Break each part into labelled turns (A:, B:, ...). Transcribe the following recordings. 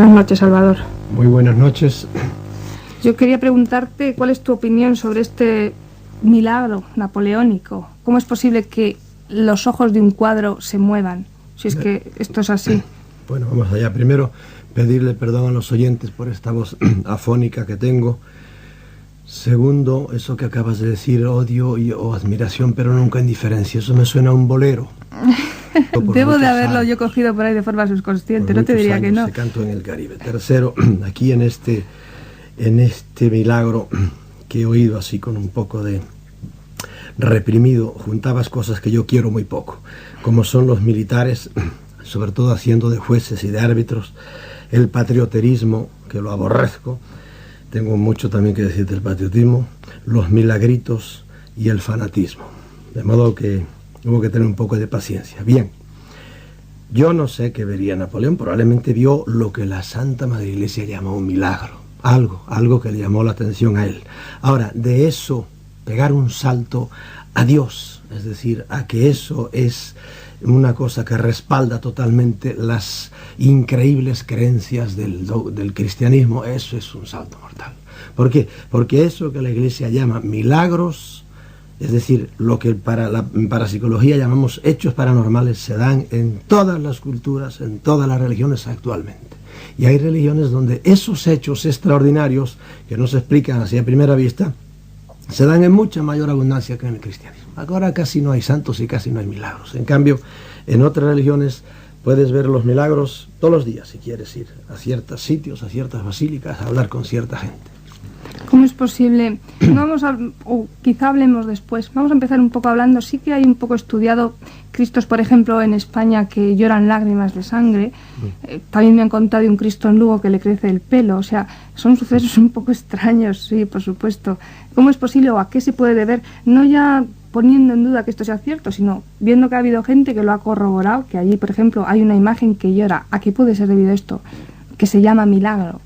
A: Buenas noches, Salvador.
B: Muy buenas noches.
A: Yo quería preguntarte cuál es tu opinión sobre este milagro napoleónico. ¿Cómo es posible que los ojos de un cuadro se muevan? Si es que esto es así.
B: Bueno, vamos allá. Primero, pedirle perdón a los oyentes por esta voz afónica que tengo. Segundo, eso que acabas de decir, odio o admiración, pero nunca indiferencia. Eso me suena a un bolero.
A: Debo de haberlo yo cogido por ahí de forma subconsciente, no te diría que no.
B: Se cantó en el Caribe. Tercero, aquí en este milagro que he oído así con un poco de reprimido, juntabas cosas que yo quiero muy poco, como son los militares, sobre todo haciendo de jueces y de árbitros, el patrioterismo, que lo aborrezco, tengo mucho también que decir del patriotismo, los milagritos y el fanatismo. De modo que hubo que tener un poco de paciencia. Bien, yo no sé qué vería Napoleón, probablemente vio lo que la Santa Madre Iglesia llamó un milagro, algo que le llamó la atención a él. Ahora, de eso, pegar un salto a Dios, es decir, a que eso es una cosa que respalda totalmente las increíbles creencias del cristianismo, eso es un salto mortal. ¿Por qué? Porque eso que la Iglesia llama milagros, es decir, lo que para la parapsicología llamamos hechos paranormales, se dan en todas las culturas, en todas las religiones actualmente. Y hay religiones donde esos hechos extraordinarios, que no se explican así a primera vista, se dan en mucha mayor abundancia que en el cristianismo. Ahora casi no hay santos y casi no hay milagros. En cambio, en otras religiones puedes ver los milagros todos los días, si quieres ir a ciertos sitios, a ciertas basílicas, a hablar con cierta gente.
A: ¿Cómo es posible? O quizá hablemos después. Vamos a empezar un poco hablando. Sí que hay un poco estudiado Cristos, por ejemplo, en España que lloran lágrimas de sangre. También me han contado de un Cristo en Lugo que le crece el pelo. O sea, son sucesos un poco extraños, sí, por supuesto. ¿Cómo es posible o a qué se puede deber? No ya poniendo en duda que esto sea cierto, sino viendo que ha habido gente que lo ha corroborado, que allí, por ejemplo, hay una imagen que llora. ¿A qué puede ser debido esto? Que se llama milagro.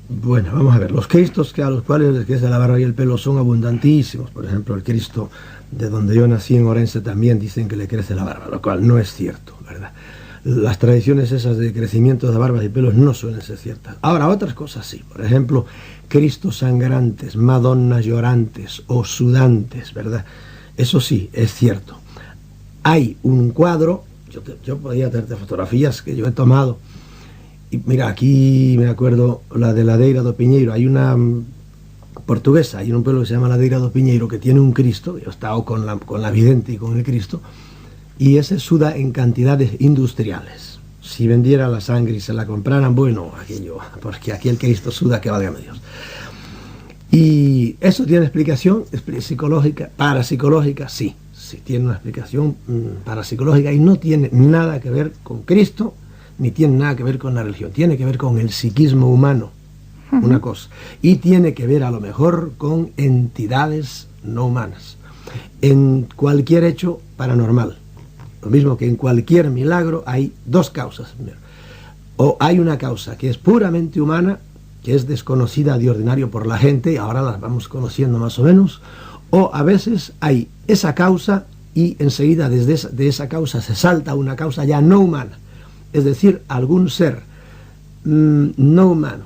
B: Bueno, vamos a ver, los cristos a los cuales les crece la barba y el pelo son abundantísimos. Por ejemplo, el Cristo de donde yo nací en Orense también dicen que le crece la barba, lo cual no es cierto, ¿verdad? Las tradiciones esas de crecimiento de barbas y pelos no suelen ser ciertas. Ahora, otras cosas sí, por ejemplo, Cristos sangrantes, Madonnas llorantes o sudantes, ¿verdad? Eso sí, es cierto. Hay un cuadro, yo podría hacerte fotografías que yo he tomado. Y mira, aquí me acuerdo la de Ladeira do Piñeiro. Hay una portuguesa, hay un pueblo que se llama Ladeira do Piñeiro que tiene un Cristo. Yo he estado con la vidente y con el Cristo, y ese suda en cantidades industriales. Si vendiera la sangre y se la compraran, bueno, aquello, porque aquí el Cristo suda que válgame Dios. Y eso tiene explicación psicológica, parapsicológica, sí tiene una explicación parapsicológica, y no tiene nada que ver con Cristo, ni tiene nada que ver con la religión, tiene que ver con el psiquismo humano, una cosa, y tiene que ver a lo mejor con entidades no humanas. En cualquier hecho paranormal, lo mismo que en cualquier milagro, hay dos causas. O hay una causa que es puramente humana, que es desconocida de ordinario por la gente, y ahora las vamos conociendo más o menos, o a veces hay esa causa y enseguida de esa causa se salta a una causa ya no humana. Es decir, algún ser no humano,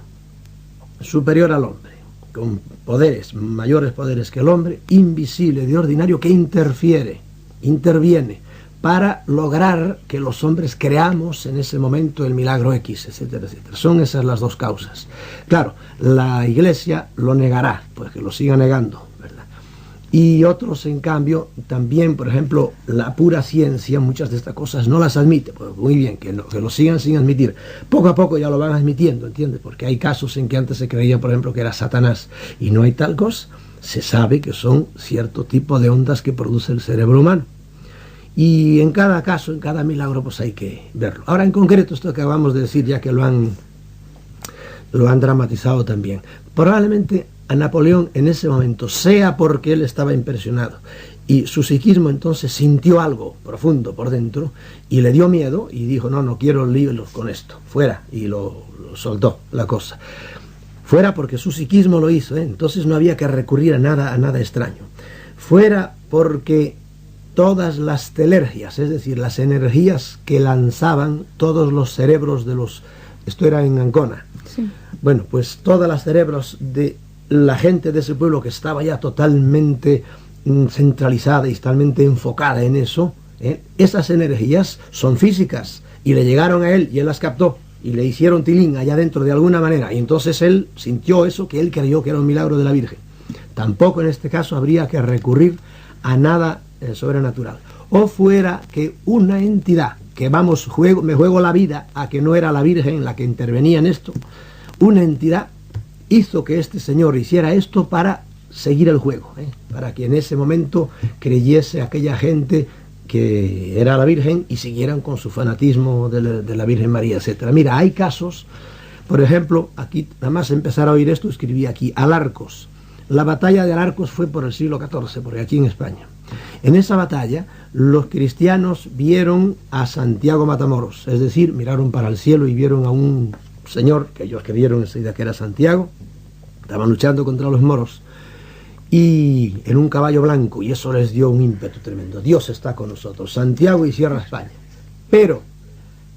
B: superior al hombre, con poderes, mayores poderes que el hombre, invisible de ordinario, que interviene para lograr que los hombres creamos en ese momento el milagro X, etcétera, etcétera. Son esas las dos causas. Claro, la Iglesia lo negará, pues que lo siga negando, ¿verdad? Y otros, en cambio, también, por ejemplo, la pura ciencia, muchas de estas cosas no las admite. Pues muy bien, que lo sigan sin admitir. Poco a poco ya lo van admitiendo, ¿entiendes? Porque hay casos en que antes se creía, por ejemplo, que era Satanás, y no hay tal cosa. Se sabe que son cierto tipo de ondas que produce el cerebro humano. Y en cada caso, en cada milagro, pues hay que verlo. Ahora, en concreto, esto que acabamos de decir, ya que lo han dramatizado también, probablemente a Napoleón en ese momento, sea porque él estaba impresionado y su psiquismo entonces sintió algo profundo por dentro y le dio miedo y dijo, no quiero líos con esto, fuera, y lo soltó la cosa. Fuera porque su psiquismo lo hizo, entonces no había que recurrir a nada extraño. Fuera porque todas las telergias, es decir, las energías que lanzaban todos los cerebros de los Esto era en Ancona.
A: Sí.
B: Bueno, pues todas las cerebros de la gente de ese pueblo que estaba ya totalmente centralizada y totalmente enfocada en eso, esas energías son físicas y le llegaron a él y él las captó y le hicieron tilín allá dentro de alguna manera, y entonces él sintió eso que él creyó que era un milagro de la Virgen. Tampoco en este caso habría que recurrir a nada sobrenatural. O fuera que una entidad, que vamos, me juego la vida a que no era la Virgen la que intervenía en esto, una entidad hizo que este señor hiciera esto para seguir el juego, para que en ese momento creyese aquella gente que era la Virgen y siguieran con su fanatismo de la Virgen María, etcétera. Mira, hay casos, por ejemplo, aquí, nada más empezar a oír esto, escribí aquí, Alarcos. La batalla de Alarcos fue por el siglo XIV, porque aquí en España. En esa batalla, los cristianos vieron a Santiago Matamoros, es decir, miraron para el cielo y vieron a un señor, que ellos creyeron enseguida que era Santiago, estaban luchando contra los moros, y en un caballo blanco, y eso les dio un ímpetu tremendo. Dios está con nosotros, Santiago y Sierra España. Pero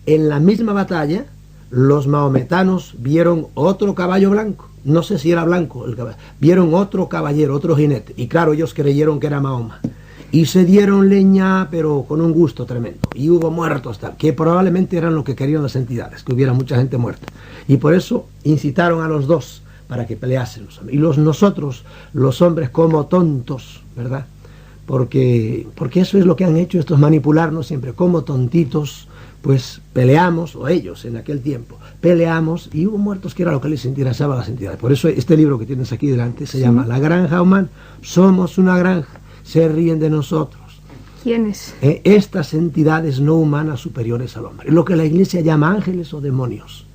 B: en la misma batalla los maometanos vieron otro caballo blanco, no sé si era blanco el caballo, vieron otro caballero, otro jinete, y claro, ellos creyeron que era Mahoma, y se dieron leña, pero con un gusto tremendo, y hubo muertos tal, que probablemente eran lo que querían las entidades, que hubiera mucha gente muerta, y por eso incitaron a los dos para que peleasen los hombres. Y nosotros, los hombres, como tontos, ¿verdad? Porque eso es lo que han hecho estos, manipularnos siempre, como tontitos, pues peleamos, o ellos en aquel tiempo, peleamos, y hubo muertos, que era lo que les interesaba a las entidades. Por eso este libro que tienes aquí delante se llama La Granja Humana. Somos una granja, se ríen de nosotros.
A: ¿Quiénes?
B: Estas entidades no humanas superiores al hombre, lo que la Iglesia llama ángeles o demonios,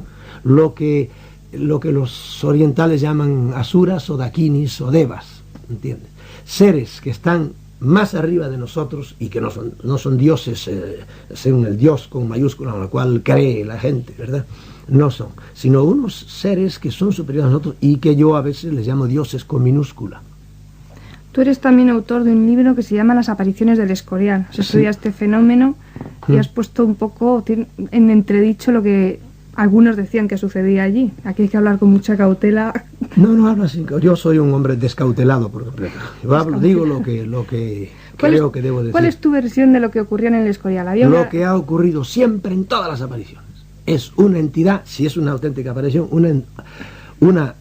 B: lo que los orientales llaman asuras o dakinis o devas, ¿entiendes? Seres que están más arriba de nosotros y que no son dioses, según el Dios con mayúscula, en la cual cree la gente, ¿verdad? No son, sino unos seres que son superiores a nosotros y que yo a veces les llamo dioses con minúscula.
A: Tú eres también autor de un libro que se llama Las apariciones del Escorial. Se estudia este fenómeno y has puesto un poco en entredicho lo que algunos decían que sucedía allí. Aquí hay que hablar con mucha cautela.
B: No hablo así. Yo soy un hombre descautelado por completo. Yo digo lo que creo que debo decir.
A: ¿Cuál es tu versión de lo que ocurrió en el Escorial?
B: Lo que ha ocurrido siempre en todas las apariciones es una entidad, si es una auténtica aparición, una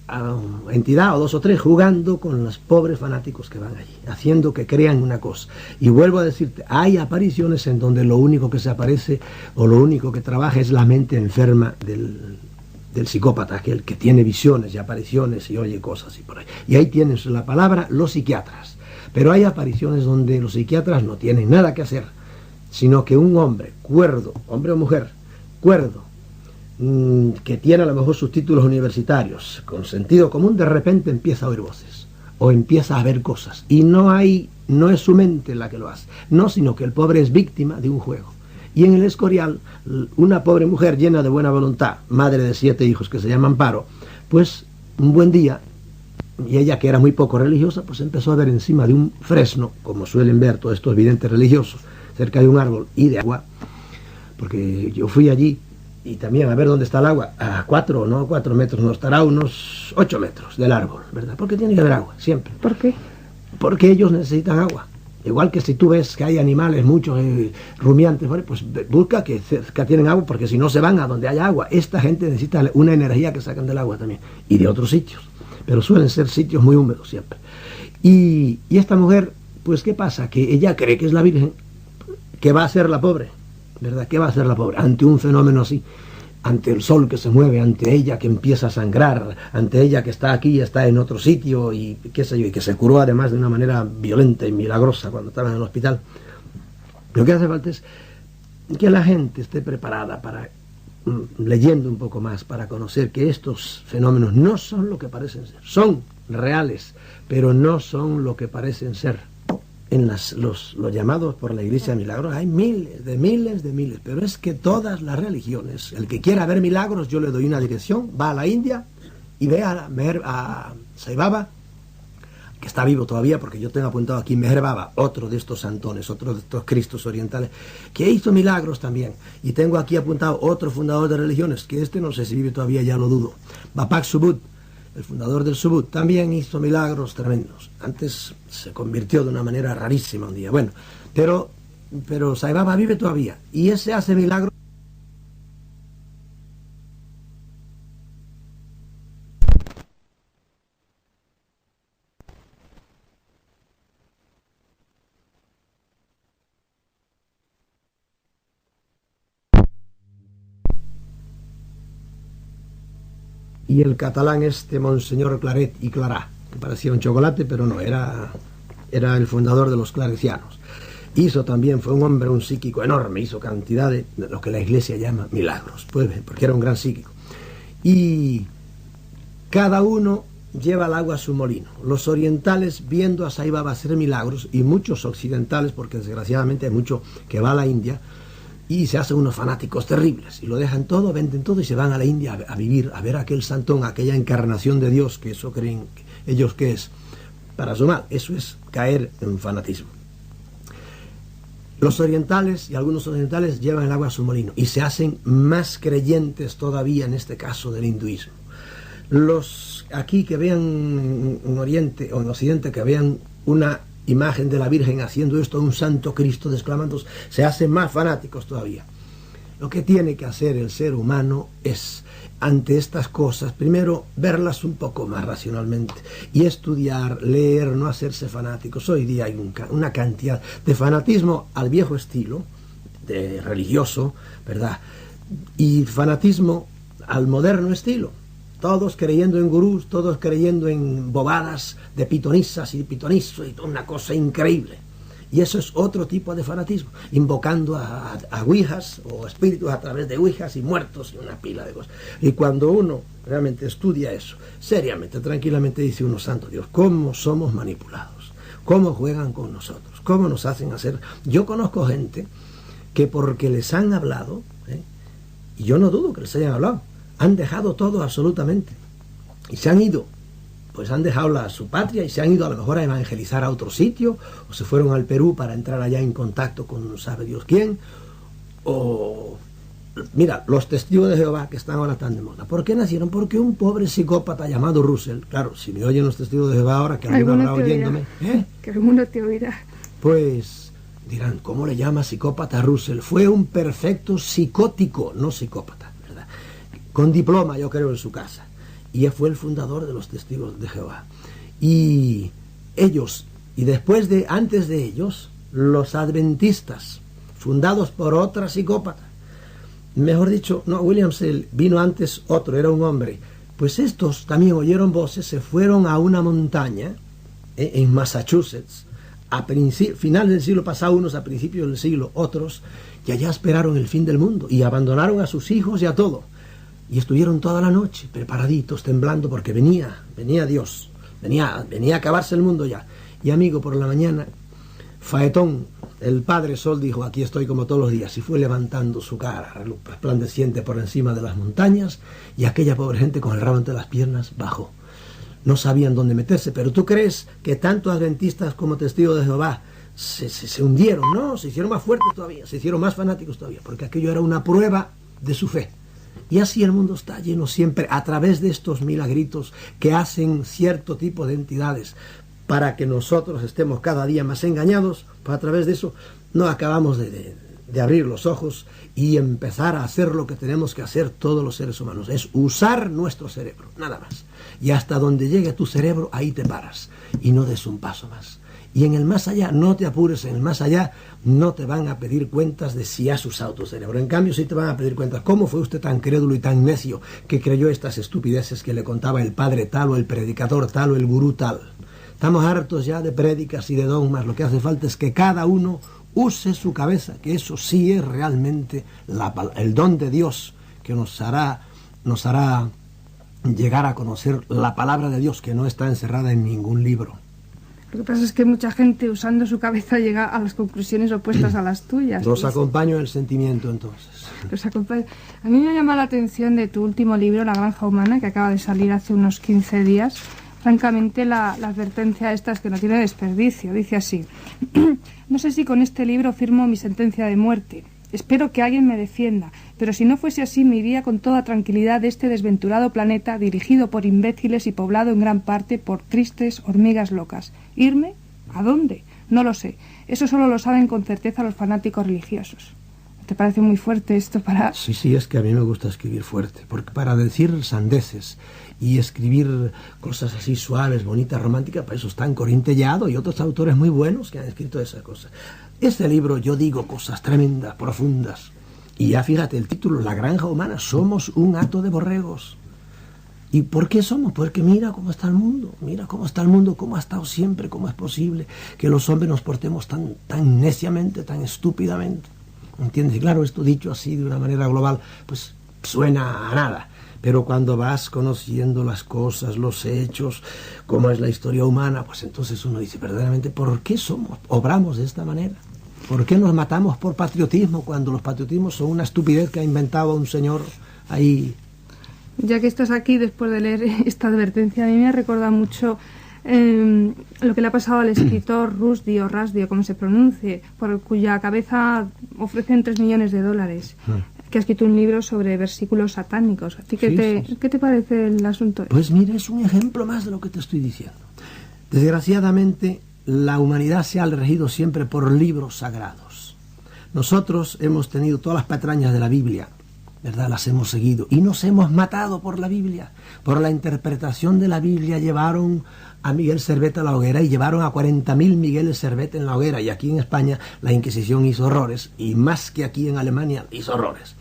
B: entidad o dos o tres jugando con los pobres fanáticos que van allí, haciendo que crean una cosa. Y vuelvo a decirte, hay apariciones en donde lo único que se aparece o lo único que trabaja es la mente enferma del psicópata, aquel que tiene visiones y apariciones y oye cosas y por ahí. Y ahí tienes la palabra los psiquiatras. Pero hay apariciones donde los psiquiatras no tienen nada que hacer, sino que un hombre cuerdo, hombre o mujer, cuerdo, que tiene a lo mejor sus títulos universitarios, con sentido común, de repente empieza a oír voces o empieza a ver cosas, y no es su mente la que lo hace, no, sino que el pobre es víctima de un juego. Y en el Escorial, una pobre mujer llena de buena voluntad, madre de 7 hijos que se llama Amparo, pues un buen día, y ella, que era muy poco religiosa, pues empezó a ver encima de un fresno, como suelen ver todos estos videntes religiosos, cerca de un árbol y de agua, porque yo fui allí y también a ver dónde está el agua, a 4 metros, no estará, unos 8 metros del árbol, ¿verdad? Porque tiene que haber agua, siempre.
A: ¿Por qué?
B: Porque ellos necesitan agua. Igual que si tú ves que hay animales, muchos rumiantes, pues busca que tienen agua, porque si no se van a donde haya agua. Esta gente necesita una energía que sacan del agua también, y de otros sitios, pero suelen ser sitios muy húmedos siempre. Y esta mujer, pues ¿qué pasa? Que ella cree que es la Virgen, que va a ser la pobre, ¿verdad? ¿Qué va a hacer la pobre ante un fenómeno así? Ante el sol que se mueve, ante ella que empieza a sangrar, ante ella que está aquí y está en otro sitio, y qué sé yo, y que se curó además de una manera violenta y milagrosa cuando estaba en el hospital. Lo que hace falta es que la gente esté preparada para, leyendo un poco más, para conocer que estos fenómenos no son lo que parecen ser. Son reales, pero no son lo que parecen ser. En los llamados por la Iglesia de Milagros hay miles, pero es que todas las religiones, el que quiera ver milagros, yo le doy una dirección, va a la India y ve a Sai Baba, que está vivo todavía, porque yo tengo apuntado aquí Meher Baba, otro de estos santones, otro de estos cristos orientales, que hizo milagros también. Y tengo aquí apuntado otro fundador de religiones, que este no sé si vive todavía, ya lo dudo. Bapak Subud, el fundador del Subud, también hizo milagros tremendos. Antes se convirtió de una manera rarísima un día. Bueno, pero Sai Baba vive todavía, y ese hace milagros. Y el catalán Monseñor Claret y Clarà, que parecía un chocolate, pero no, era el fundador de los clarecianos. Hizo también, fue un hombre, un psíquico enorme, hizo cantidad de lo que la Iglesia llama milagros, pues, porque era un gran psíquico. Y cada uno lleva el agua a su molino. Los orientales, viendo a Sai Baba hacer milagros, y muchos occidentales, porque desgraciadamente hay mucho que va a la India, y se hacen unos fanáticos terribles, y lo dejan todo, venden todo y se van a la India a vivir, a ver aquel santón, aquella encarnación de Dios, que eso creen ellos que es para su mal. Eso es caer en fanatismo. Los orientales, y algunos orientales, llevan el agua a su molino y se hacen más creyentes todavía, en este caso, del hinduismo. Los aquí que vean en Oriente o en Occidente, que vean una imagen de la Virgen haciendo esto, un santo Cristo desclamando, se hacen más fanáticos todavía. Lo que tiene que hacer el ser humano es, ante estas cosas, primero verlas un poco más racionalmente y estudiar, leer, no hacerse fanáticos. Hoy día hay una cantidad de fanatismo al viejo estilo, de religioso, ¿verdad? Y fanatismo al moderno estilo. Todos creyendo en gurús, todos creyendo en bobadas de pitonisas y pitonizos y toda una cosa increíble. Y eso es otro tipo de fanatismo, invocando a ouijas o espíritus a través de ouijas y muertos y una pila de cosas. Y cuando uno realmente estudia eso, seriamente, tranquilamente, dice uno, santo Dios, ¿cómo somos manipulados? ¿Cómo juegan con nosotros? ¿Cómo nos hacen hacer? Yo conozco gente que porque les han hablado, y yo no dudo que les hayan hablado, han dejado todo absolutamente y se han ido, pues han dejado su patria y se han ido a lo mejor a evangelizar a otro sitio, o se fueron al Perú para entrar allá en contacto con no sabe Dios quién. O mira, los testigos de Jehová, que están ahora tan de moda, ¿por qué nacieron? Porque un pobre psicópata llamado Russell, claro, si me oyen los testigos de Jehová ahora, que alguno habrá oyéndome,
A: que alguno te oirá,
B: pues dirán, ¿cómo le llama psicópata a Russell? Fue un perfecto psicótico, no psicópata, ¿verdad? Con diploma, yo creo, en su casa. Y él fue el fundador de los testigos de Jehová. Y ellos, y antes de ellos, los adventistas, fundados por otra psicópata. Mejor dicho, no, William Sale, vino antes otro, era un hombre. Pues estos también oyeron voces, se fueron a una montaña, en Massachusetts, final del siglo pasado, unos a principios del siglo, otros, y allá esperaron el fin del mundo, y abandonaron a sus hijos y a todo. Y estuvieron toda la noche preparaditos, temblando, porque venía Dios, venía a acabarse el mundo ya. Y amigo, por la mañana, Faetón, el Padre Sol, dijo, aquí estoy como todos los días, y fue levantando su cara resplandeciente por encima de las montañas, y aquella pobre gente con el rabo entre las piernas bajó. No sabían dónde meterse, pero ¿tú crees que tanto adventistas como testigos de Jehová se hundieron? No, se hicieron más fuertes todavía, se hicieron más fanáticos todavía, porque aquello era una prueba de su fe. Y así el mundo está lleno siempre, a través de estos milagritos que hacen cierto tipo de entidades para que nosotros estemos cada día más engañados. Pues a través de eso no acabamos de abrir los ojos y empezar a hacer lo que tenemos que hacer todos los seres humanos, es usar nuestro cerebro, nada más. Y hasta donde llegue tu cerebro, ahí te paras y no des un paso más. Y en el más allá, no te apures, en el más allá no te van a pedir cuentas de si has usado tu cerebro. En cambio, sí te van a pedir cuentas. ¿Cómo fue usted tan crédulo y tan necio que creyó estas estupideces que le contaba el padre tal o el predicador tal o el gurú tal? Estamos hartos ya de prédicas y de dogmas. Lo que hace falta es que cada uno use su cabeza, que eso sí es realmente el don de Dios que nos hará llegar a conocer la palabra de Dios, que no está encerrada en ningún libro.
A: Lo que pasa es que mucha gente usando su cabeza llega a las conclusiones opuestas a las tuyas.
B: Los acompaño en el sentimiento, entonces.
A: A mí me llama la atención de tu último libro, La Granja Humana, que acaba de salir hace unos 15 días. francamente la advertencia esta es que no tiene desperdicio. Dice así: no sé si con este libro firmo mi sentencia de muerte. Espero que alguien me defienda, pero si no fuese así me iría con toda tranquilidad de este desventurado planeta dirigido por imbéciles y poblado en gran parte por tristes hormigas locas. ¿Irme? ¿A dónde? No lo sé. Eso solo lo saben con certeza los fanáticos religiosos. ¿Te parece muy fuerte esto para...?
B: Sí, es que a mí me gusta escribir fuerte, porque para decir sandeces y escribir cosas así suaves, bonitas, románticas, para eso están Corín Tellado y otros autores muy buenos que han escrito esas cosas. Este libro yo digo cosas tremendas, profundas, y ya fíjate el título, La granja humana, somos un hato de borregos. ¿Y por qué somos? Porque mira cómo está el mundo, cómo ha estado siempre, cómo es posible que los hombres nos portemos tan neciamente, tan estúpidamente. ¿Entiendes? Y claro, esto dicho así de una manera global, pues suena a nada. Pero cuando vas conociendo las cosas, los hechos, cómo es la historia humana, pues entonces uno dice verdaderamente, ¿por qué obramos de esta manera? ¿Por qué nos matamos por patriotismo cuando los patriotismos son una estupidez que ha inventado un señor ahí?
A: Ya que estás aquí, después de leer esta advertencia, a mí me recuerda mucho lo que le ha pasado al escritor Rushdie o Rushdie, como se pronuncie, por cuya cabeza ofrecen $3 millones, que ha escrito un libro sobre versículos satánicos. Así que sí. ¿Qué te parece el asunto?
B: Pues mira, es un ejemplo más de lo que te estoy diciendo. Desgraciadamente, la humanidad se ha regido siempre por libros sagrados. Nosotros hemos tenido todas las patrañas de la Biblia, ¿verdad? Las hemos seguido y nos hemos matado por la Biblia. Por la interpretación de la Biblia llevaron a Miguel Servet a la hoguera y llevaron a 40.000 Migueles Servet en la hoguera, y aquí en España la Inquisición hizo horrores, y más que aquí en Alemania hizo horrores,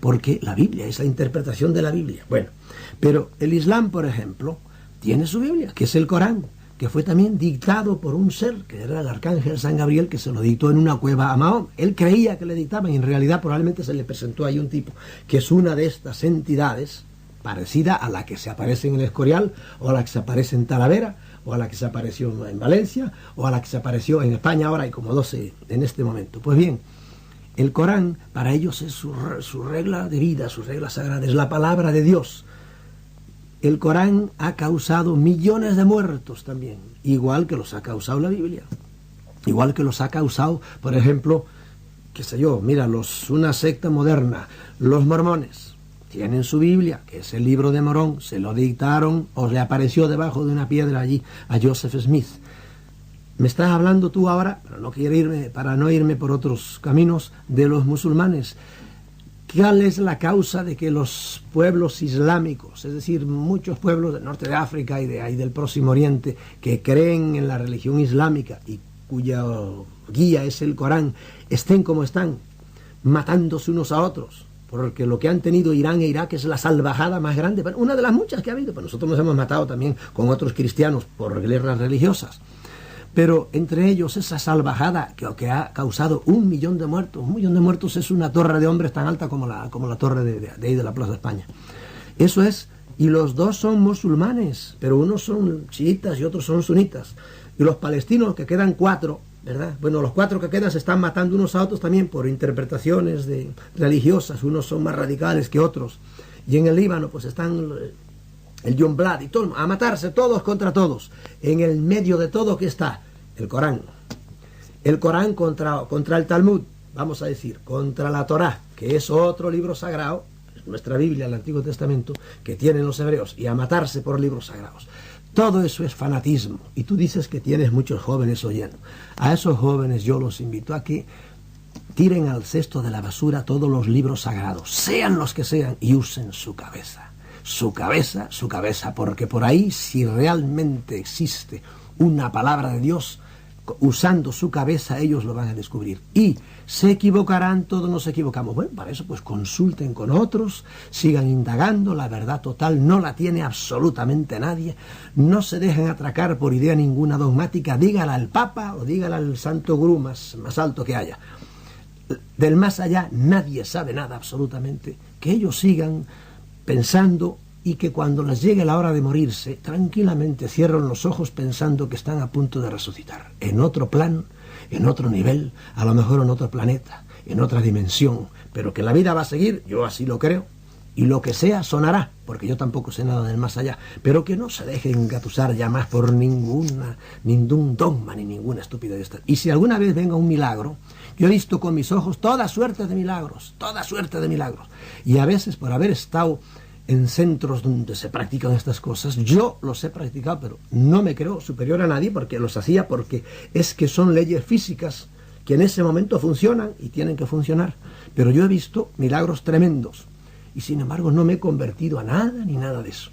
B: porque la Biblia es la interpretación de la Biblia. Bueno, pero el Islam, por ejemplo, tiene su Biblia, que es el Corán, que fue también dictado por un ser, que era el arcángel San Gabriel, que se lo dictó en una cueva a Mahoma. Él creía que le dictaban, y en realidad probablemente se le presentó ahí un tipo, que es una de estas entidades, parecida a la que se aparece en el Escorial, o a la que se aparece en Talavera, o a la que se apareció en Valencia, o a la que se apareció en España. Ahora hay como 12 en este momento. Pues bien, el Corán para ellos es su regla de vida, su regla sagrada, es la palabra de Dios. El Corán ha causado millones de muertos también, igual que los ha causado la Biblia, igual que los ha causado, por ejemplo, qué sé yo, mira, una secta moderna, los mormones, tienen su Biblia, que es el libro de Morón, se lo dictaron o le apareció debajo de una piedra allí a Joseph Smith. Me estás hablando tú ahora, para no irme por otros caminos, de los musulmanes. ¿Cuál es la causa de que los pueblos islámicos, es decir, muchos pueblos del norte de África y de ahí del Próximo Oriente, que creen en la religión islámica y cuya guía es el Corán, estén como están, matándose unos a otros? Porque lo que han tenido Irán e Irak es la salvajada más grande, una de las muchas que ha habido. Pues nosotros nos hemos matado también con otros cristianos por guerras religiosas. Pero entre ellos esa salvajada que ha causado 1 millón de muertos. 1 millón de muertos es una torre de hombres tan alta como la torre de ahí de la Plaza de España. Eso es, y los dos son musulmanes, pero unos son chiitas y otros son sunitas. Y los palestinos, que quedan 4, ¿verdad? Bueno, los 4 que quedan se están matando unos a otros también por interpretaciones religiosas. Unos son más radicales que otros. Y en el Líbano pues están el John Blood y todo, a matarse todos contra todos. En el medio de todo, ¿qué está? El Corán. El Corán contra el Talmud, vamos a decir, contra la Torá, que es otro libro sagrado, nuestra Biblia, el Antiguo Testamento, que tienen los hebreos, y a matarse por libros sagrados. Todo eso es fanatismo. Y tú dices que tienes muchos jóvenes oyendo. A esos jóvenes yo los invito a que tiren al cesto de la basura todos los libros sagrados, sean los que sean, y usen su cabeza. Su cabeza, porque por ahí, si realmente existe una palabra de Dios, usando su cabeza, ellos lo van a descubrir. Y se equivocarán, todos nos equivocamos. Bueno, para eso pues consulten con otros, sigan indagando. La verdad total no la tiene absolutamente nadie. No se dejen atracar por idea ninguna dogmática. Dígala al Papa o dígala al santo gurú más alto que haya. Del más allá nadie sabe nada absolutamente. Que ellos sigan pensando, y que cuando les llegue la hora de morirse, tranquilamente cierren los ojos pensando que están a punto de resucitar, en otro plan, en otro nivel, a lo mejor en otro planeta, en otra dimensión, pero que la vida va a seguir, yo así lo creo, y lo que sea sonará, porque yo tampoco sé nada del más allá, pero que no se dejen engatusar ya más por ningún dogma ni ninguna estupidez de esta. Y si alguna vez venga un milagro, yo he visto con mis ojos toda suerte de milagros, y a veces por haber estado en centros donde se practican estas cosas, yo los he practicado, pero no me creo superior a nadie porque los hacía, porque es que son leyes físicas que en ese momento funcionan y tienen que funcionar. Pero yo he visto milagros tremendos y sin embargo no me he convertido a nada ni nada de eso.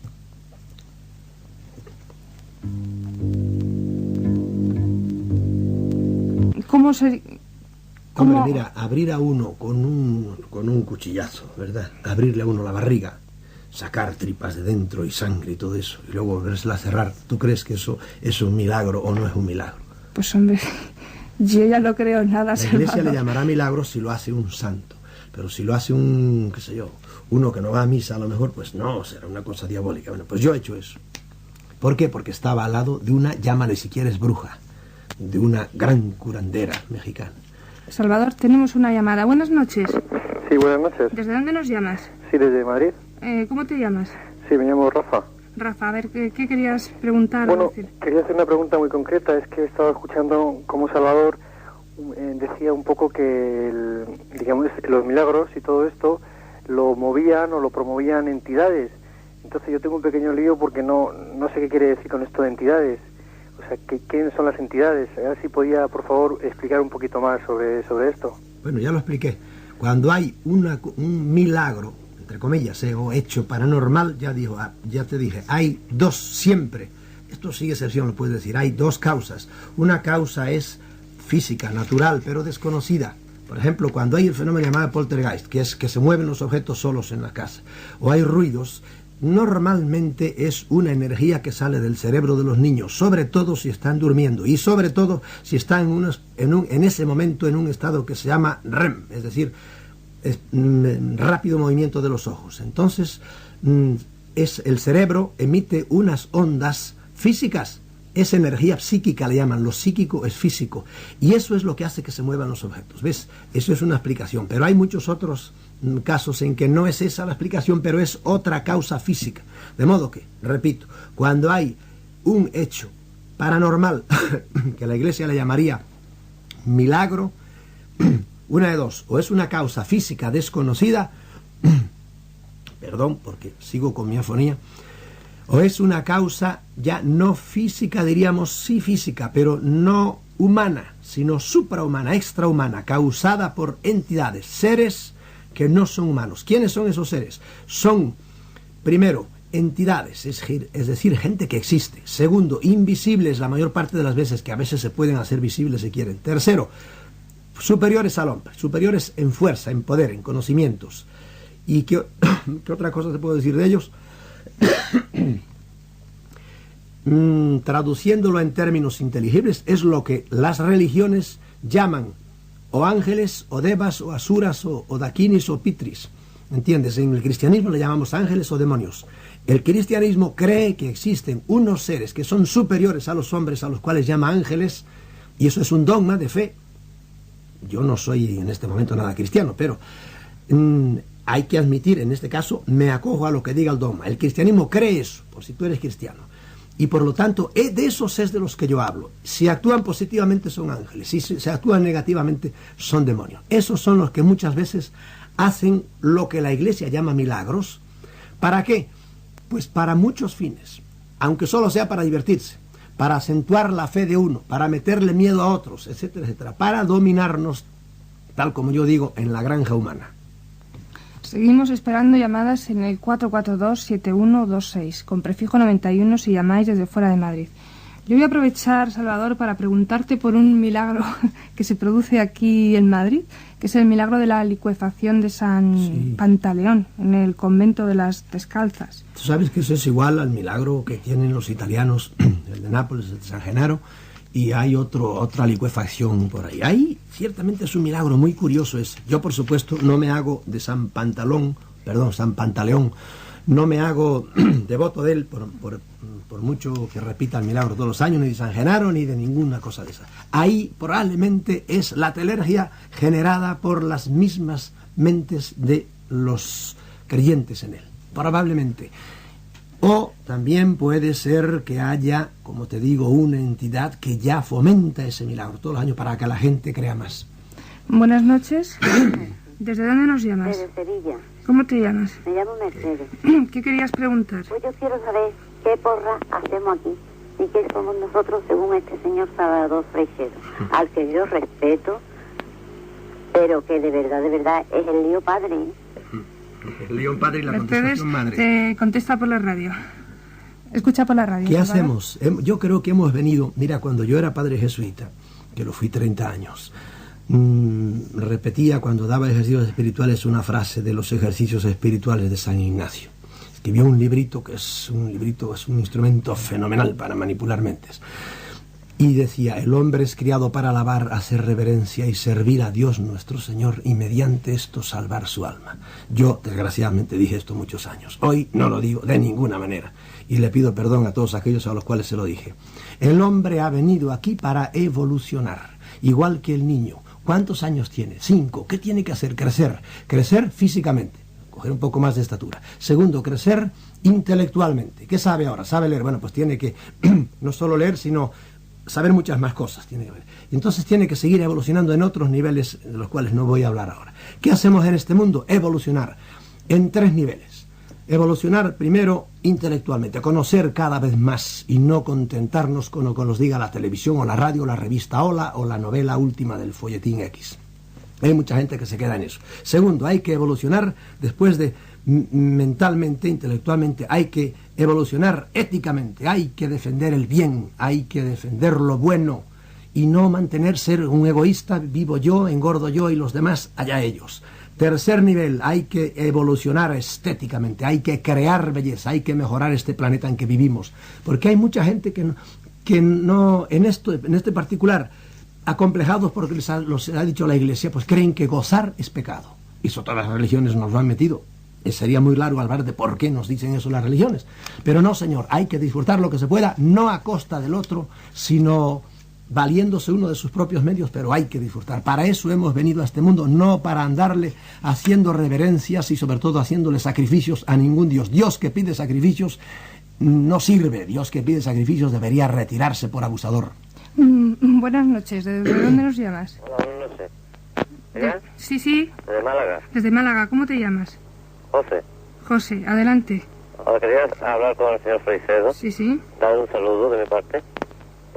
B: Hombre, mira, abrir a uno con un cuchillazo, ¿verdad? Abrirle a uno la barriga, sacar tripas de dentro y sangre y todo eso, y luego volvérsela a cerrar. ¿Tú crees que eso es un milagro o no es un milagro?
A: Pues hombre, yo ya no creo en nada.
B: La Iglesia le llamará milagro si lo hace un santo, pero si lo hace un, qué sé yo, uno que no va a misa a lo mejor, pues no, será una cosa diabólica. Bueno, pues yo he hecho eso. ¿Por qué? Porque estaba al lado de una, llámale si quieres bruja, de una gran curandera mexicana.
A: Salvador, tenemos una llamada. Buenas noches.
C: Sí, buenas noches.
A: ¿Desde dónde nos llamas?
C: Sí, desde Madrid.
A: ¿Cómo te llamas?
C: Sí, me llamo Rafa.
A: Rafa, a ver, ¿qué querías preguntar?
C: Bueno, quería hacer una pregunta muy concreta. Es que estaba escuchando cómo Salvador decía un poco que, digamos, los milagros y todo esto lo movían o lo promovían entidades. Entonces yo tengo un pequeño lío porque no sé qué quiere decir con esto de entidades. O sea, ¿quiénes son las entidades? A ver si podía, por favor, explicar un poquito más sobre esto.
B: Bueno, ya lo expliqué. Cuando hay un milagro, entre comillas, o hecho paranormal, ya te dije, hay dos siempre. Esto sin excepción lo puedes decir. Hay dos causas. Una causa es física, natural, pero desconocida. Por ejemplo, cuando hay el fenómeno llamado poltergeist, que es que se mueven los objetos solos en la casa, o hay ruidos, normalmente es una energía que sale del cerebro de los niños, sobre todo si están durmiendo y sobre todo si están en ese momento en un estado que se llama REM, es decir, rápido movimiento de los ojos. Entonces, el cerebro emite unas ondas físicas, es energía psíquica, le llaman, lo psíquico es físico, y eso es lo que hace que se muevan los objetos, ¿ves? Eso es una explicación, pero hay muchos otros casos en que no es esa la explicación, pero es otra causa física. De modo que, repito, cuando hay un hecho paranormal, que la Iglesia le llamaría milagro, una de dos, o es una causa física desconocida, perdón, porque sigo con mi afonía, o es una causa ya no física, diríamos sí física, pero no humana, sino suprahumana, extrahumana, causada por entidades, seres que no son humanos. ¿Quiénes son esos seres? Son, primero, entidades, es decir, gente que existe. Segundo, invisibles la mayor parte de las veces, que a veces se pueden hacer visibles si quieren. Tercero, superiores al hombre, superiores en fuerza, en poder, en conocimientos. ¿Y qué otra cosa se puede decir de ellos? Traduciéndolo en términos inteligibles, es lo que las religiones llaman o ángeles, o devas, o asuras, o dakinis, o pitris. ¿Entiendes? En el cristianismo le llamamos ángeles o demonios. El cristianismo cree que existen unos seres que son superiores a los hombres, a los cuales llama ángeles, y eso es un dogma de fe. Yo no soy en este momento nada cristiano, pero hay que admitir, en este caso, me acojo a lo que diga el dogma. El cristianismo cree eso, por si tú eres cristiano. Y por lo tanto, de esos es de los que yo hablo. Si actúan positivamente son ángeles, si se actúan negativamente son demonios. Esos son los que muchas veces hacen lo que la Iglesia llama milagros. ¿Para qué? Pues para muchos fines, aunque solo sea para divertirse, para acentuar la fe de uno, para meterle miedo a otros, etcétera, etcétera, para dominarnos, tal como yo digo, en la granja humana.
A: Seguimos esperando llamadas en el 442-7126, con prefijo 91 si llamáis desde fuera de Madrid. Yo voy a aprovechar, Salvador, para preguntarte por un milagro que se produce aquí en Madrid, que es el milagro de la licuefacción de San Pantaleón, en el convento de las Descalzas.
B: Tú sabes que eso es igual al milagro que tienen los italianos, el de Nápoles, el de San Genaro, y hay otra licuefacción por ahí. Ahí ciertamente es un milagro muy curioso ese. Yo, por supuesto, no me hago de San Pantaleón, no me hago devoto de él por mucho que repita el milagro todos los años, ni de San Genaro, ni de ninguna cosa de esa. Ahí probablemente es la telergia generada por las mismas mentes de los creyentes en él, probablemente. O también puede ser que haya, como te digo, una entidad que ya fomenta ese milagro todos los años para que la gente crea más.
A: Buenas noches. ¿Desde dónde nos llamas?
D: Desde Sevilla.
A: ¿Cómo te llamas?
D: Me llamo Mercedes.
A: ¿Qué querías preguntar?
D: Pues yo quiero saber qué porra hacemos aquí y qué somos nosotros según este señor Salvador Freixero, al que yo respeto, pero que de verdad es el lío padre, ¿eh?
B: El León Padre y la
A: Mercedes,
B: contestación madre.
A: contesta por la radio. Escucha por la radio.
B: ¿Qué
A: ¿vale?
B: hacemos? Yo creo que hemos venido, mira, cuando yo era padre jesuita, que lo fui 30 años, repetía cuando daba ejercicios espirituales una frase de los ejercicios espirituales de San Ignacio. Escribió un librito que es un instrumento fenomenal para manipular mentes. Y decía, el hombre es criado para alabar, hacer reverencia y servir a Dios nuestro Señor y mediante esto salvar su alma. Yo, desgraciadamente, dije esto muchos años. Hoy no lo digo de ninguna manera. Y le pido perdón a todos aquellos a los cuales se lo dije. El hombre ha venido aquí para evolucionar, igual que el niño. ¿Cuántos años tiene? 5. ¿Qué tiene que hacer? Crecer. Crecer físicamente, coger un poco más de estatura. Segundo, crecer intelectualmente. ¿Qué sabe ahora? ¿Sabe leer? Bueno, pues tiene que no solo leer, sino saber muchas más cosas. Tiene que ver. Y entonces tiene que seguir evolucionando en otros niveles de los cuales no voy a hablar ahora. ¿Qué hacemos en este mundo? Evolucionar en 3 niveles. Evolucionar primero intelectualmente, conocer cada vez más y no contentarnos con lo que nos diga la televisión o la radio o la revista Hola o la novela última del folletín X. Hay mucha gente que se queda en eso. Segundo, hay que evolucionar después de mentalmente, intelectualmente, hay que evolucionar éticamente, hay que defender el bien, hay que defender lo bueno y no ser un egoísta, vivo yo, engordo yo y los demás, allá ellos. Tercer nivel, hay que evolucionar estéticamente, hay que crear belleza, hay que mejorar este planeta en que vivimos, porque hay mucha gente que no en este particular, acomplejados porque les ha dicho la Iglesia, pues creen que gozar es pecado. Eso todas las religiones nos lo han metido. Sería muy largo hablar de por qué nos dicen eso las religiones. Pero no, señor, hay que disfrutar lo que se pueda, no a costa del otro, sino valiéndose uno de sus propios medios, pero hay que disfrutar. Para eso hemos venido a este mundo, no para andarle haciendo reverencias y sobre todo haciéndole sacrificios a ningún Dios. Dios que pide sacrificios no sirve. Dios que pide sacrificios debería retirarse por abusador.
A: Buenas noches. ¿Desde dónde nos llamas?
E: Hola, buenas noches. ¿Ella?
A: Sí.
E: Desde Málaga.
A: Desde Málaga. ¿Cómo te llamas?
E: José.
A: José, adelante.
E: Ahora quería hablar con el señor Freixero.
A: Sí.
E: Darle un saludo de mi parte.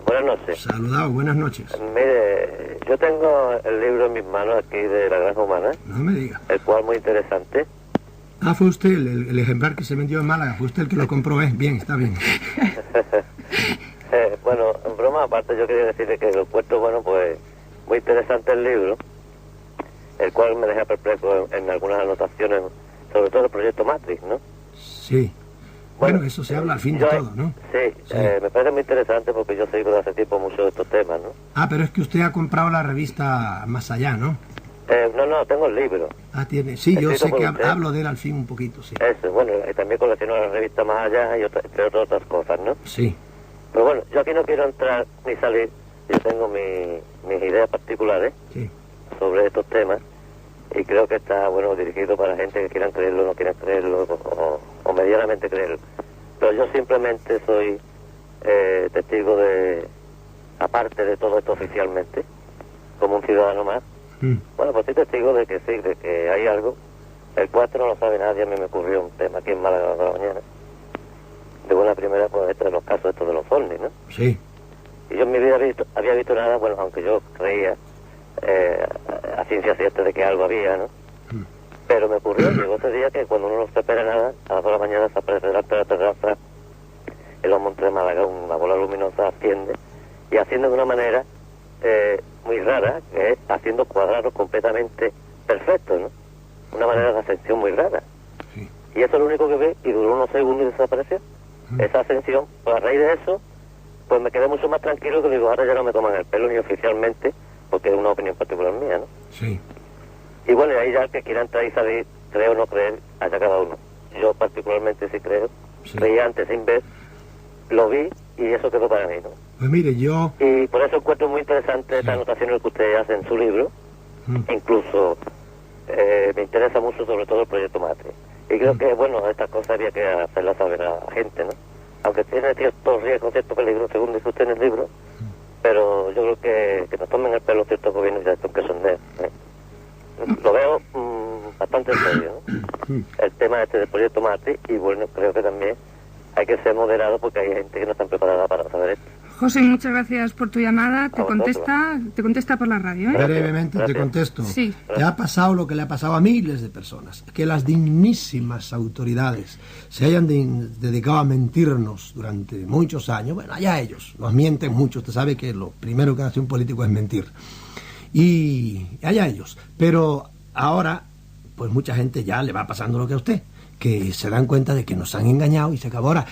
E: Buenas noches.
B: Saludado, buenas noches.
E: Mire, yo tengo el libro en mis manos aquí de La Granja Humana.
B: No me diga.
E: El cual muy interesante.
B: Ah, fue usted el ejemplar que se vendió en Málaga, fue usted el que lo compró, bien, está bien.
E: Bueno, en broma aparte yo quería decirle que lo encuentro, bueno, pues muy interesante el libro, el cual me deja perplejo en algunas anotaciones, sobre todo el proyecto Matrix, ¿no?
B: Sí. Bueno, eso se habla al fin de todo, ¿no?
E: Sí. Me parece muy interesante porque yo sigo de hace tiempo mucho de estos temas, ¿no?
B: Ah, pero es que usted ha comprado la revista Más Allá, ¿no?
E: No, tengo el libro.
B: Ah, tiene. Sí, yo sé que
E: usted.
B: hablo de él al fin un poquito, sí.
E: Eso, bueno, y también colecciono la revista Más Allá y entre otras cosas, ¿no?
B: Sí.
E: Pero bueno, yo aquí no quiero entrar ni salir, yo tengo mis ideas particulares sobre estos temas y creo que está, bueno, dirigido para gente que quieran creerlo, no quieran creerlo o medianamente creerlo. Pero yo simplemente soy testigo de, aparte de todo esto oficialmente, como un ciudadano más, bueno, pues soy testigo de que sí, de que hay algo. El 4 no lo sabe nadie, a mí me ocurrió un tema aquí en Málaga de la mañana. De buena primera, pues de los casos estos de los ovnis, ¿no?
B: Sí.
E: Y yo en mi vida había visto nada, bueno, aunque yo creía a ciencia cierta de que algo había, ¿no? Pero me ocurrió, llegó ese día que cuando uno no se espera nada, a las 2 de la mañana se aparece delante de la terraza en los montes de Málaga, una bola luminosa asciende, y asciende de una manera muy rara, que es haciendo cuadrados completamente perfectos, ¿no? Una manera de ascensión muy rara.
B: Sí.
E: Y eso es lo único que ve, y duró unos segundos y desapareció. Esa ascensión, pues a raíz de eso, pues me quedé mucho más tranquilo, que digo, ahora ya no me toman el pelo ni oficialmente, porque es una opinión particular mía, ¿no?
B: Sí.
E: Y bueno, y ahí ya el que quiera entrar y salir, creo o no creer, allá cada uno. Yo particularmente sí creo, creía antes sin ver, lo vi y eso quedó para mí, ¿no?
B: Pues mire, yo...
E: Y por eso encuentro muy interesante estas anotaciones que usted hace en su libro, incluso me interesa mucho sobre todo el proyecto Matrix. Y creo que, bueno, estas cosas había que hacerlas saber a la gente, ¿no? Aunque tiene cierto riesgo, cierto peligro, según dice usted en el libro, pero yo creo que nos tomen el pelo ciertos gobiernos ya estos que son de... Lo veo bastante en serio, ¿no? El tema del proyecto Mati, y bueno, creo que también hay que ser moderado porque hay gente que no está preparada para saber esto.
A: José, muchas gracias por tu llamada. Te contesta por la radio, ¿eh?
B: Brevemente te contesto.
A: Sí.
B: Te ha pasado lo que le ha pasado a miles de personas, que las dignísimas autoridades se hayan dedicado a mentirnos durante muchos años. Bueno, allá ellos, nos mienten mucho. Usted sabe que lo primero que hace un político es mentir. Y allá ellos. Pero ahora, pues mucha gente ya le va pasando lo que a usted, que se dan cuenta de que nos han engañado y se acabó. Ahora,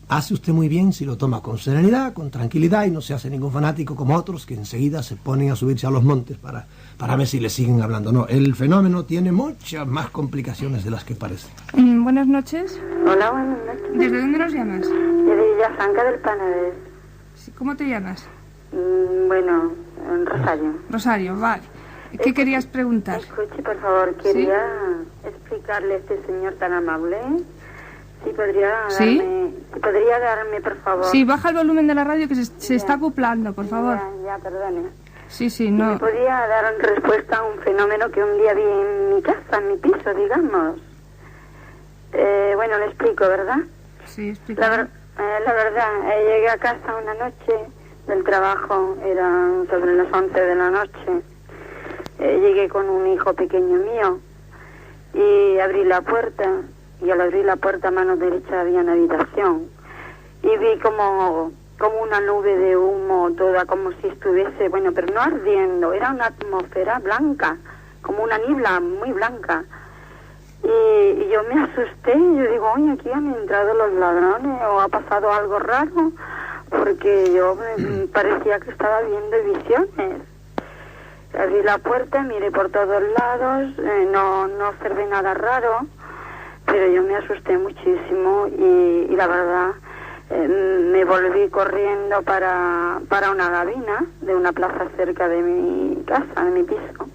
B: hace usted muy bien si lo toma con serenidad, con tranquilidad y no se hace ningún fanático como otros que enseguida se ponen a subirse a los montes para ver si le siguen hablando. No, el fenómeno tiene muchas más complicaciones de las que parece.
A: Buenas noches.
F: Hola, buenas noches.
A: ¿Desde dónde nos llamas?
F: De Villafranca del Penedès.
A: Sí, ¿cómo te llamas?
F: Bueno, Rosario.
A: Rosario, vale. ¿Qué querías preguntar?
F: Escuche, por favor, quería explicarle a este señor tan amable... Si podría darme, por favor...
A: Sí, baja el volumen de la radio que se está acoplando, por favor.
F: Ya, perdone.
A: Sí, no...
F: ¿Me podría dar respuesta a un fenómeno que un día vi en mi casa, en mi piso, digamos? Bueno, le explico, ¿verdad?
A: Sí, explica.
F: La verdad, llegué a casa una noche del trabajo, eran sobre las 11 de la noche. Llegué con un hijo pequeño mío y abrí la puerta... Y al abrir la puerta a mano derecha había una habitación. Y vi como una nube de humo, toda como si estuviese, bueno, pero no ardiendo, era una atmósfera blanca, como una niebla muy blanca. Y yo me asusté, yo digo, oye, aquí han entrado los ladrones o ha pasado algo raro, porque yo me parecía que estaba viendo visiones. Abrí la puerta, miré por todos lados, no observé nada raro. Pero yo me asusté muchísimo y la verdad me volví corriendo para una gabina de una plaza cerca de mi casa, de mi piso.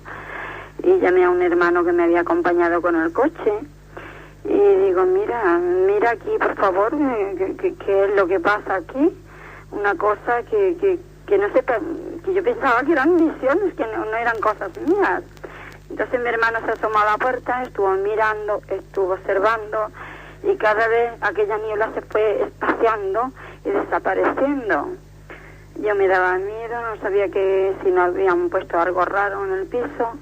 F: Y llamé a un hermano que me había acompañado con el coche. Y digo, mira aquí, por favor, ¿qué es lo que pasa aquí? Una cosa que no sé, que yo pensaba que eran visiones, que no eran cosas mías. Entonces mi hermano se asomó a la puerta, estuvo mirando, estuvo observando y cada vez aquella niebla se fue espaciando y desapareciendo. Yo me daba miedo, no sabía que si no habían puesto algo raro en el piso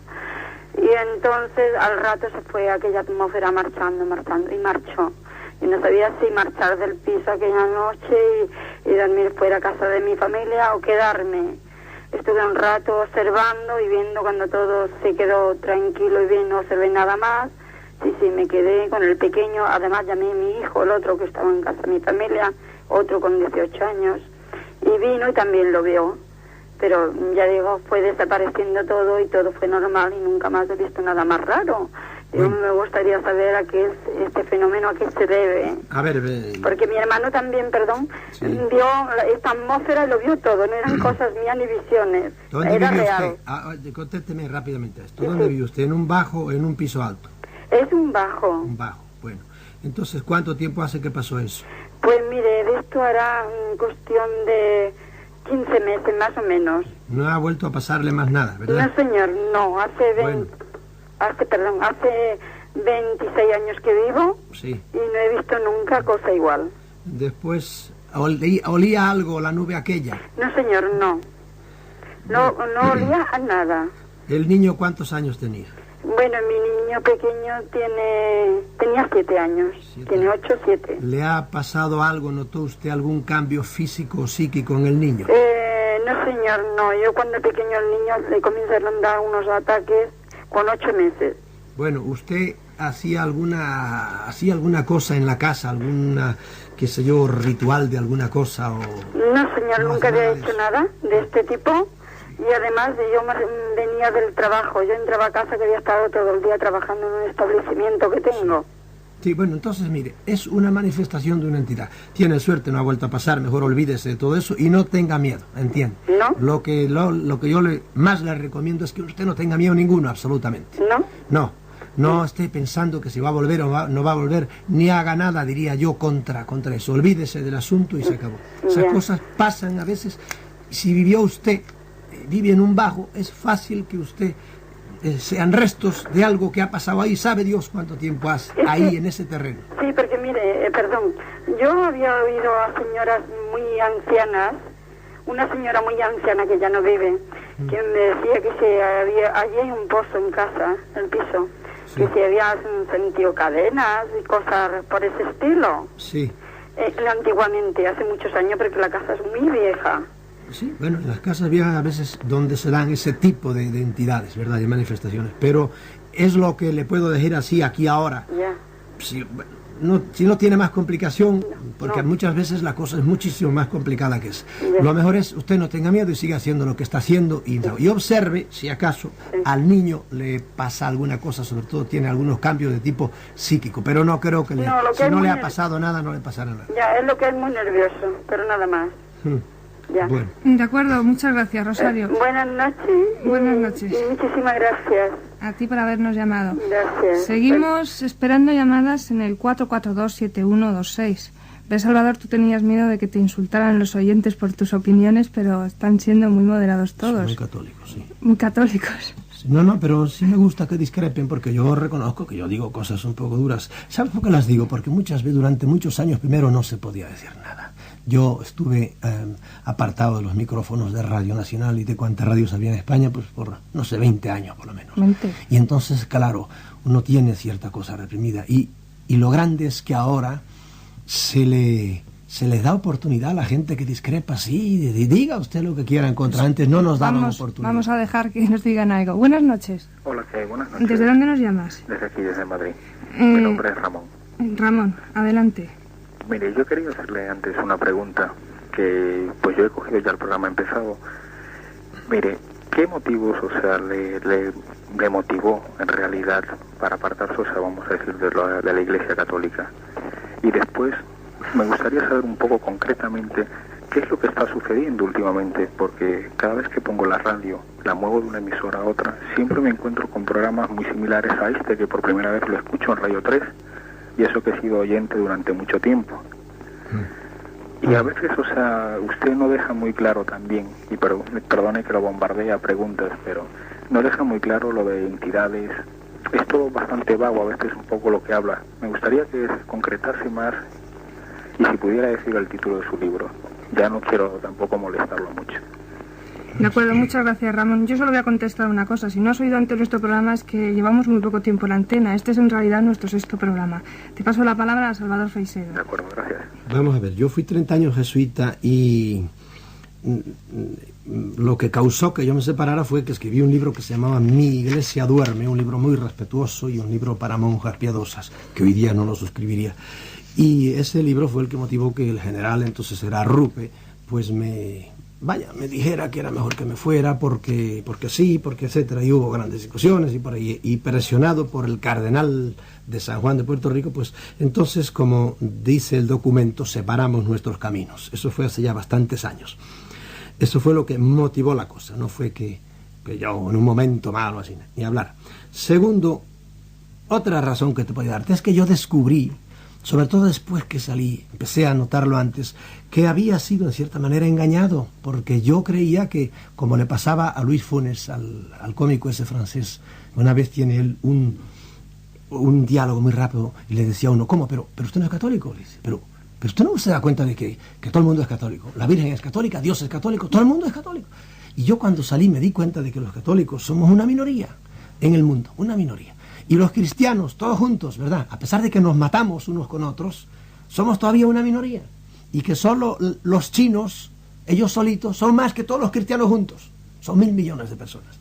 F: y entonces al rato se fue aquella atmósfera marchando y marchó. Y no sabía si marchar del piso aquella noche y dormir fuera a casa de mi familia o quedarme. Estuve un rato observando y viendo cuando todo se quedó tranquilo y bien, no observé nada más. Sí, me quedé con el pequeño. Además llamé a mi hijo, el otro que estaba en casa de mi familia, otro con 18 años. Y vino y también lo vio. Pero ya digo, fue desapareciendo todo y todo fue normal y nunca más he visto nada más raro. Yo me gustaría saber a qué es este fenómeno, a qué se debe.
B: A ver...
F: Porque mi hermano también, vio esta atmósfera y lo vio todo. No eran cosas mías ni visiones.
B: ¿Dónde
F: era
B: vive
F: real.
B: usted? Contésteme rápidamente esto. ¿Dónde vive usted? ¿En un bajo o en un piso alto?
F: Es un bajo.
B: Un bajo, bueno. Entonces, ¿cuánto tiempo hace que pasó eso?
F: Pues mire, de esto hará cuestión de 15 meses más o menos.
B: No ha vuelto a pasarle más nada, ¿verdad?
F: No, señor, no. Hace 26 años que vivo y no he visto nunca cosa igual.
B: Después, ¿olía algo la nube aquella?
F: No, señor, no. No olía a nada.
B: ¿El niño cuántos años tenía?
F: Bueno, mi niño pequeño tenía 7 años. Tiene 8, 7.
B: ¿Le ha pasado algo? ¿Notó usted algún cambio físico o psíquico en el niño?
F: No, señor, no. Yo cuando pequeño el niño le comenzaron a dar unos ataques con 8 meses.
B: Bueno, ¿usted hacía alguna cosa en la casa? ¿Alguna, qué sé yo, ritual de alguna cosa?
F: No, señor, nunca había hecho nada de este tipo. Y además yo venía del trabajo. Yo entraba a casa que había estado todo el día trabajando en un establecimiento que tengo.
B: Sí, bueno, entonces mire, es una manifestación de una entidad. Tiene suerte, no ha vuelto a pasar, mejor olvídese de todo eso y no tenga miedo, ¿entiende?
F: ¿No?
B: Lo que yo más le recomiendo es que usted no tenga miedo ninguno, absolutamente.
F: ¿No?
B: No. No esté pensando que si va a volver o no va a volver, ni haga nada, diría yo, contra eso. Olvídese del asunto y se acabó. Esas cosas pasan a veces. Si vivió usted, vive en un bajo, es fácil que usted sean restos de algo que ha pasado ahí. Sabe Dios cuánto tiempo hace ahí en ese terreno.
F: Sí, porque mire, perdón, yo había oído a señoras muy ancianas, una señora muy anciana que ya no vive, que me decía que allí hay un pozo en casa, el piso, que se había sentido cadenas y cosas por ese estilo.
B: Sí.
F: Antiguamente, hace muchos años, porque la casa es muy vieja.
B: Sí, bueno, en las casas viejas a veces donde se dan ese tipo de entidades, ¿verdad?, de manifestaciones, pero es lo que le puedo decir así aquí ahora.
F: Ya.
B: Si no tiene más complicación, porque muchas veces la cosa es muchísimo más complicada que es. Lo mejor es usted no tenga miedo y siga haciendo lo que está haciendo y observe si acaso al niño le pasa alguna cosa, sobre todo tiene algunos cambios de tipo psíquico, pero no creo que si no le ha pasado nada, no le pasará nada.
F: Ya, es lo que es muy nervioso, pero nada más. Ya.
A: Bueno. De acuerdo, muchas gracias, Rosario.
F: Buenas noches.
A: Buenas noches.
F: Y muchísimas gracias.
A: A ti por habernos llamado.
F: Gracias.
A: Seguimos esperando llamadas en el 442-7126. ¿Ves, Salvador? Tú tenías miedo de que te insultaran los oyentes por tus opiniones, pero están siendo muy moderados todos.
B: Muy católicos, sí.
A: Muy católicos.
B: No, pero sí me gusta que discrepen, porque yo reconozco que yo digo cosas un poco duras. ¿Sabes por qué las digo? Porque muchas veces, durante muchos años, primero no se podía decir nada. Yo estuve apartado de los micrófonos de Radio Nacional y de cuántas radios había en España, pues por, no sé, 20 años por lo menos.
A: 20.
B: Y entonces, claro, uno tiene cierta cosa reprimida. Y lo grande es que ahora se les da oportunidad a la gente que discrepa, sí, diga usted lo que quiera en contra. Antes no nos daban oportunidad.
A: Vamos a dejar que nos digan algo. Buenas noches.
G: Hola, ¿qué? Buenas noches.
A: ¿Desde dónde nos llamas?
G: Desde aquí, desde Madrid. Mi nombre es Ramón.
A: Ramón, adelante.
G: Mire, yo quería hacerle antes una pregunta, que pues yo he cogido ya el programa empezado. Mire, ¿qué motivos, o sea, le motivó en realidad para apartarse, o sea, vamos a decir, de la Iglesia Católica? Y después me gustaría saber un poco concretamente qué es lo que está sucediendo últimamente, porque cada vez que pongo la radio, la muevo de una emisora a otra, siempre me encuentro con programas muy similares a este, que por primera vez lo escucho en Radio 3, y eso que he sido oyente durante mucho tiempo. Y a veces, o sea, usted no deja muy claro también, y perdone que lo bombardee a preguntas, pero no deja muy claro lo de entidades. Es todo bastante vago a veces un poco lo que habla. Me gustaría que se concretase más, y si pudiera decir el título de su libro. Ya no quiero tampoco molestarlo mucho.
A: De acuerdo, muchas gracias, Ramón. Yo solo voy a contestar una cosa. Si no has oído antes nuestro programa, es que llevamos muy poco tiempo en la antena. Este es en realidad nuestro 6º programa. Te paso la palabra a Salvador Freixedo.
G: De acuerdo, gracias.
B: Vamos a ver, yo fui 30 años jesuita y lo que causó que yo me separara fue que escribí un libro que se llamaba Mi Iglesia Duerme, un libro muy respetuoso y un libro para monjas piadosas, que hoy día no lo suscribiría. Y ese libro fue el que motivó que el general, entonces era Rupe, pues me dijera que era mejor que me fuera porque sí, porque etcétera, y hubo grandes discusiones y por ahí, y presionado por el cardenal de San Juan de Puerto Rico, pues entonces, como dice el documento, separamos nuestros caminos. Eso fue hace ya bastantes años. Eso fue lo que motivó la cosa, no fue que yo en un momento malo así, ni hablar. Segundo, otra razón que te puedo darte es que yo descubrí, sobre todo después que salí, empecé a notarlo antes, que había sido en cierta manera engañado, porque yo creía que, como le pasaba a Luis Funes, al cómico ese francés, una vez tiene él un diálogo muy rápido y le decía a uno, ¿cómo? ¿Pero usted no es católico? Le dice, pero usted no se da cuenta de que todo el mundo es católico, la Virgen es católica, Dios es católico, todo el mundo es católico. Y yo cuando salí me di cuenta de que los católicos somos una minoría en el mundo, una minoría. Y los cristianos, todos juntos, ¿verdad? A pesar de que nos matamos unos con otros, somos todavía una minoría. Y que solo los chinos, ellos solitos, son más que todos los cristianos juntos. Son 1.000 millones de personas.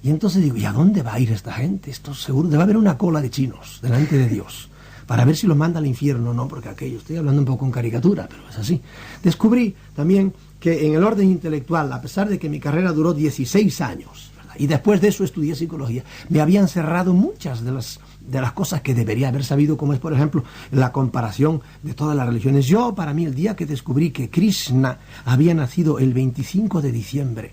B: Y entonces digo, ¿y a dónde va a ir esta gente? Esto seguro debe haber una cola de chinos delante de Dios, para ver si los manda al infierno, ¿no? Porque aquello, estoy hablando un poco en caricatura, pero es así. Descubrí también que en el orden intelectual, a pesar de que mi carrera duró 16 años, y después de eso estudié psicología, me habían cerrado muchas de las cosas que debería haber sabido, como es, por ejemplo, la comparación de todas las religiones. Yo, para mí, el día que descubrí que Krishna había nacido el 25 de diciembre,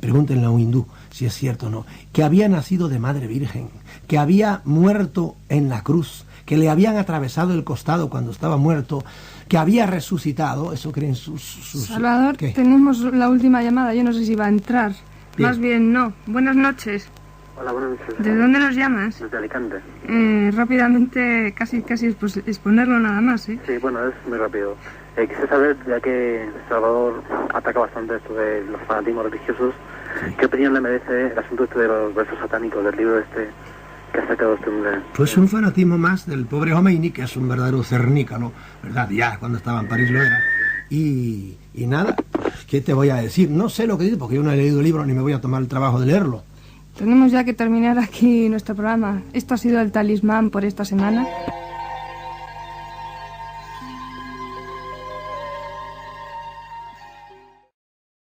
B: pregúntenle a un hindú si es cierto o no, que había nacido de madre virgen, que había muerto en la cruz, que le habían atravesado el costado cuando estaba muerto, que había resucitado, eso creen sus...
A: Salvador,
B: ¿qué?
A: tenemos la última llamada, yo no sé si va a entrar.
B: Bien.
A: Más bien no. Buenas noches.
C: Hola, buenas noches.
A: ¿De dónde nos llamas?
C: Desde Alicante.
A: Rápidamente, casi pues, exponerlo nada más, ¿eh?
C: Sí, bueno, es muy rápido. Quisiera saber, ya que Salvador ataca bastante esto de los fanatismos religiosos, ¿qué opinión le merece el asunto este de los versos satánicos del libro este que ha sacado este hombre?
B: Pues un fanatismo más del pobre Khomeini, que es un verdadero cernícalo, ¿verdad? Ya cuando estaba en París lo era. Y nada, ¿qué te voy a decir? No sé lo que dice, porque yo no he leído el libro ni me voy a tomar el trabajo de leerlo.
A: Tenemos ya que terminar aquí nuestro programa. Esto ha sido el Talismán por esta semana.